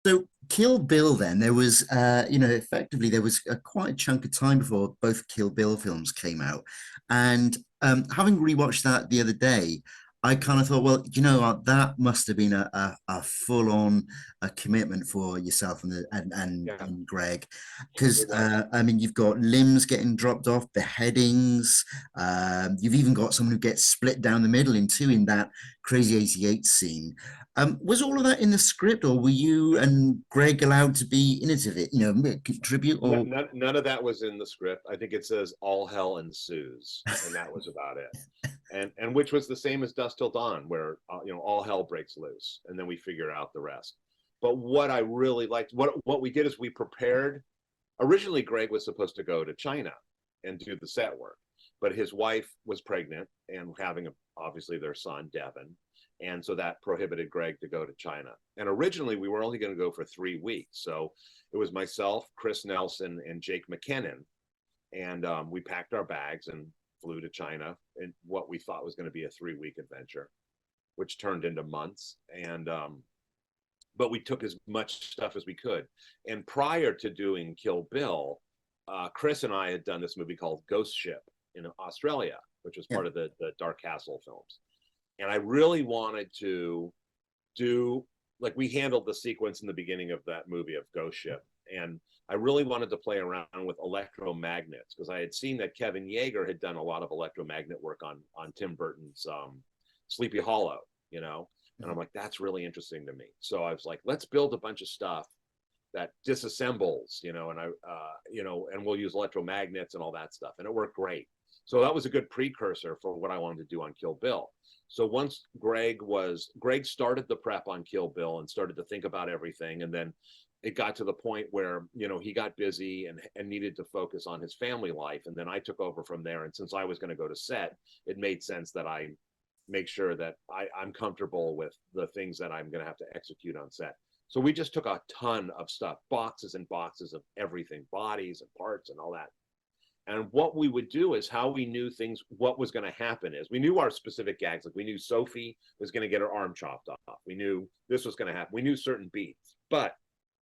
So Kill Bill, then there was, effectively there was quite a chunk of time before both Kill Bill films came out, and having rewatched that the other day, I kind of thought, well, you know what, that must have been a full on commitment for yourself and Yeah, and Greg, because it was. I mean, you've got limbs getting dropped off, beheadings, you've even got someone who gets split down the middle in two in that crazy 88 scene. Was all of that in the script, or were you and Greg allowed to be in it, contribute, or None of that was in the script. I think it says all hell ensues, and that was about it. And which was the same as Dust Till Dawn, where all hell breaks loose, and then we figure out the rest. But what I really liked, what we did is we prepared. Originally, Greg was supposed to go to China and do the set work, but his wife was pregnant and having obviously their son Devin, and so that prohibited Greg to go to China. And originally, we were only going to go for 3 weeks, so it was myself, Chris Nelson, and Jake McKinnon, and we packed our bags and flew to China in what we thought was going to be a 3 week adventure, which turned into months. And but we took as much stuff as we could. And prior to doing Kill Bill, Chris and I had done this movie called Ghost Ship in Australia, which was yeah, part of the Dark Castle films. And I really wanted to do, like, we handled the sequence in the beginning of that movie of Ghost Ship. And I really wanted to play around with electromagnets because I had seen that Kevin Yeager had done a lot of electromagnet work on Tim Burton's Sleepy Hollow, you know. And I'm like, that's really interesting to me. So I was like, let's build a bunch of stuff that disassembles, and and we'll use electromagnets and all that stuff. And it worked great. So that was a good precursor for what I wanted to do on Kill Bill. So once Greg started the prep on Kill Bill and started to think about everything, and then it got to the point where he got busy and needed to focus on his family life, and then I took over from there. And since I was going to go to set, it made sense that I make sure that I'm comfortable with the things that I'm going to have to execute on set. So we just took a ton of stuff, boxes and boxes of everything, bodies and parts and all that. And what we would do is how we knew things, what was going to happen is we knew our specific gags. Like we knew Sophie was going to get her arm chopped off. We knew this was going to happen. We knew certain beats. But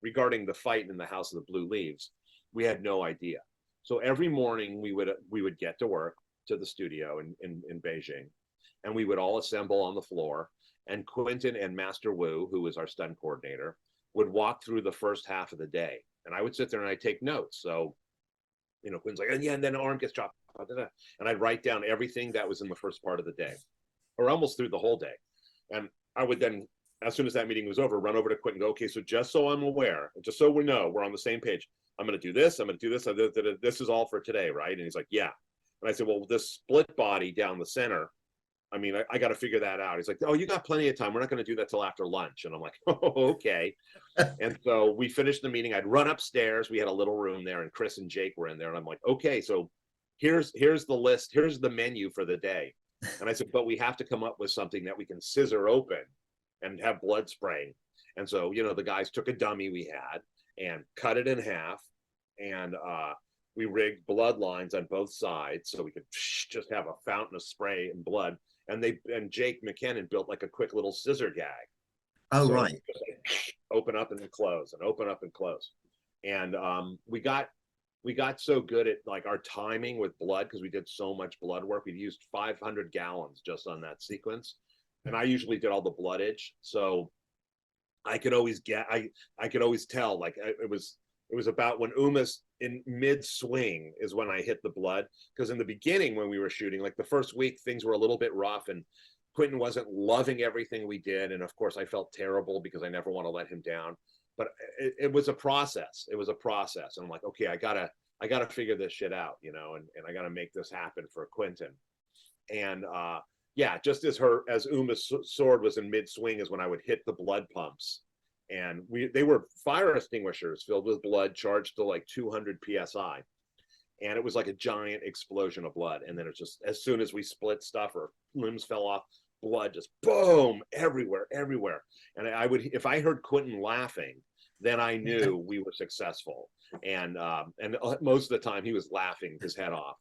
regarding the fight in the House of the Blue Leaves, we had no idea. So every morning we would get to work to the studio in Beijing, and we would all assemble on the floor. And Quentin and Master Wu, who was our stunt coordinator, would walk through the first half of the day. And I would sit there and I'd take notes. So, Quentin's like, and yeah, and then the arm gets chopped. And I'd write down everything that was in the first part of the day, or almost through the whole day. And I would then, as soon as that meeting was over, run over to Quentin and go, okay, so just so I'm aware, just so we know we're on the same page, I'm going to do this, I'm going to do this, this is all for today, right? And he's like, yeah. And I said, well, this split body down the center, I mean, I got to figure that out. He's like, oh, you got plenty of time. We're not going to do that till after lunch. And I'm like, oh, okay. And so we finished the meeting. I'd run upstairs. We had a little room there, and Chris and Jake were in there. And I'm like, okay, so here's the list. Here's the menu for the day. And I said, but we have to come up with something that we can scissor open and have blood spraying. And so, the guys took a dummy we had and cut it in half. And we rigged blood lines on both sides so we could just have a fountain of spray and blood. And Jake McKinnon built like a quick little scissor gag. oh So right, just like, open up and then close and open up and close. And we got so good at like our timing with blood because we did so much blood work. We used 500 gallons just on that sequence. And I usually did all the bloodage. So I could always I could always tell like it was about when Uma's in mid swing is when I hit the blood. Because in the beginning, when we were shooting, like the first week, things were a little bit rough and Quentin wasn't loving everything we did. And of course, I felt terrible because I never want to let him down. But it was a process. It was a process. And I'm like, okay, I gotta figure this shit out, and I gotta make this happen for Quentin. And yeah, just as Uma's sword was in mid swing is when I would hit the blood pumps, and they were fire extinguishers filled with blood charged to like 200 psi, and it was like a giant explosion of blood. And then it's just as soon as we split stuff or limbs fell off, blood just boom everywhere. And I would, if I heard Quentin laughing, then I knew we were successful. And most of the time he was laughing his head off,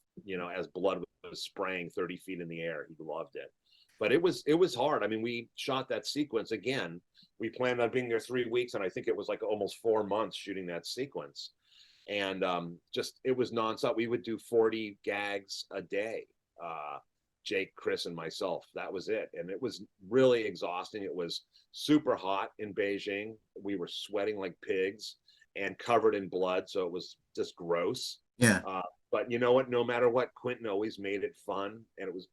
as blood was spraying 30 feet in the air. He loved it. But it was hard. I mean, we shot that sequence again we planned on being there 3 weeks, and I think it was like almost 4 months shooting that sequence. And just it was nonstop. We would do 40 gags a day. Jake, Chris, and myself. That was it, and it was really exhausting. It was super hot in Beijing. We were sweating like pigs and covered in blood, so it was just gross. Yeah. But you know what? No matter what, Quentin always made it fun, and it was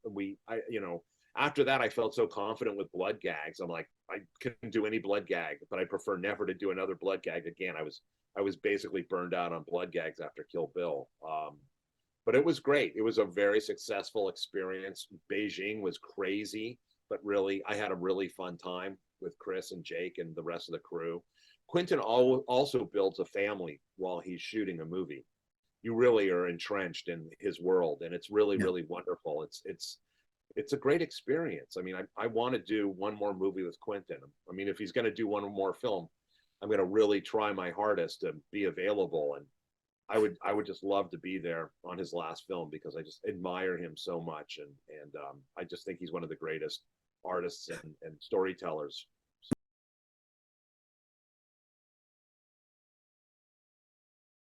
after that, I felt so confident with blood gags. I'm like, I can do any blood gag, but I prefer never to do another blood gag again. I was basically burned out on blood gags after Kill Bill. But it was great. It was a very successful experience. Beijing was crazy, but really, I had a really fun time with Chris and Jake and the rest of the crew. Quentin also builds a family while he's shooting a movie. You really are entrenched in his world, and it's really, Yeah. really wonderful. It's a great experience. I mean, I want to do one more movie with Quentin. I mean, if he's going to do one more film, I'm going to really try my hardest to be available. And I would just love to be there on his last film because I just admire him so much. And I just think he's one of the greatest artists and storytellers